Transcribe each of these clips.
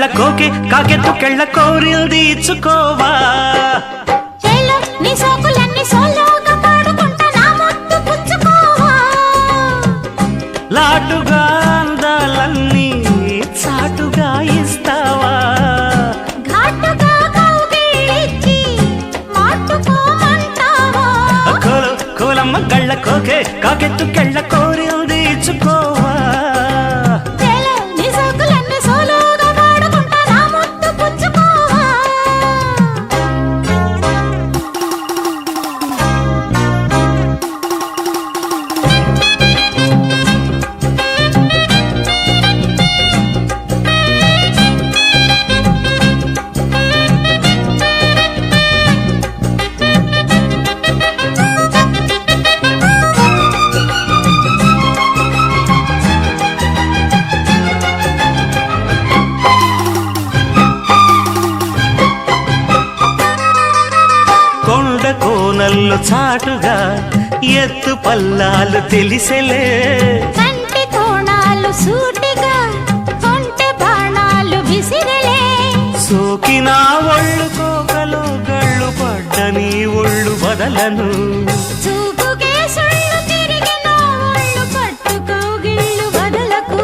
గళ్ళ కోకే కాకెత్తు కెళ్ళ కోరిల్ది ఇచ్చుకోవా నీ సోకులన్నీ సోలోగా పాడుకుంటా నా ముద్దు పుచ్చుకోవా లాటుగా అందాలన్నీ చాటుగా ఇస్తావా ఘాటుగా కౌగిలించి మాటుకోమంటావా కోలమ్మ గళ్ళ కోకే కాకెత్తు కెళ్ళ కోరిల్ది ఇచ్చుకోవా నీ సోకులన్నీ సోలోగా పాడుకుంటా నా ముద్దు పుచ్చుకోవా కోనల్లో చాటుగా ఎత్తు పల్లాలు తెలిసెలే కంటి కోణాలు సూటిగా కొంటె బాణాలు విసిరలే సోకినా ఒళ్ళు కోకలో గళ్ళు పడ్డ నీ ఒళ్ళు బదలను చూపుకే సుళ్ళు తిరిగిన ఒళ్ళు పట్టుకోగిళ్ళు వదలకు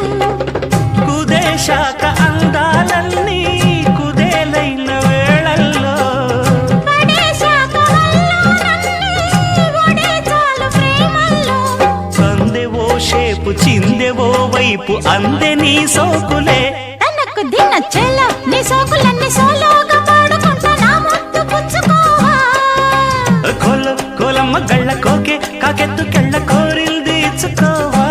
కుదేశాక అందాలన్నీ కుదేలైన వేళల్లో పడేశాక వల్లోనన్నీ ఒడేచాలు ప్రేమల్లో సందెవో షేపు చిందెవో వైపు అందే నీ సోకులే తనకు దిన చెల్ల నీ సోకులన్నీ సోలోగా పాడుకుంటా నా ముద్దు పుచ్చుకోవా కోలమ్మ గళ్ళ కోకే కాకెత్తు కెళ్ళ కోరిల్ది ఇచ్చుకోవా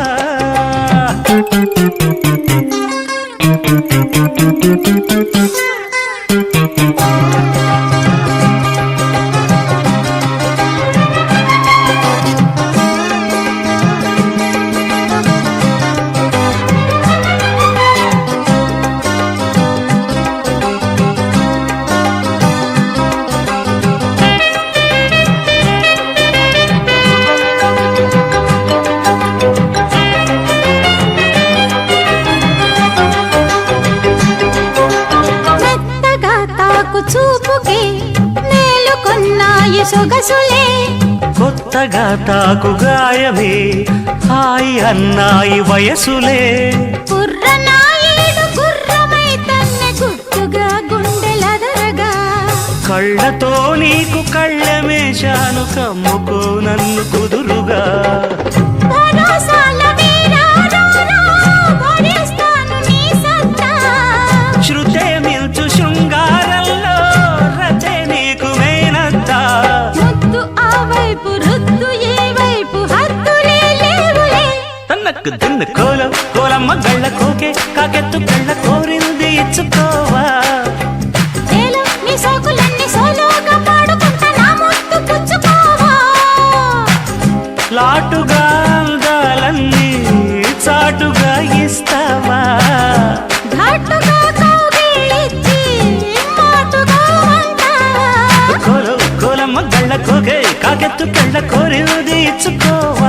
మెత్తగా తాకు చూపుకే నేలుకొన్నాయి సొగసులే కొత్తగా తాకు గాయమే హాయి అన్నాయి వయసులే కుర్రనాయుడు గుర్రమై తన్నే గుట్టుగా గుండెలదరగా కళ్ళతో నీకు కళ్ళమేశాను కమ్ముకో నన్ను కుదురుగా భరోసాల వీరారారా, భరిస్తాను నీ సత్తా. శృతే మిల్చు శృంగారంలో రచే నీకు మేనత్తా ముద్దు ఆ వైపు రుద్దు ఏ వైపు హద్దులే లేవులే తన్నకు దిన్ను కోలమ్మ గళ్ళ కోకే కాకెత్తు కళ్ళ కోరింది ఇచ్చుకోవా చేలో నీ సోకులన్నీ సోలోగా పాడుకుంటా నా ముద్దు పుచ్చుకోవా లాటుగా అందాలన్నీ చాటుగా ఇస్తావా ఘాటుగా కౌగిలించి మాటుగా అంటావా కోలమ్మ గళ్ళ కోకే కాకెత్తు కళ్ళ కోరింది ఇచ్చుకోవా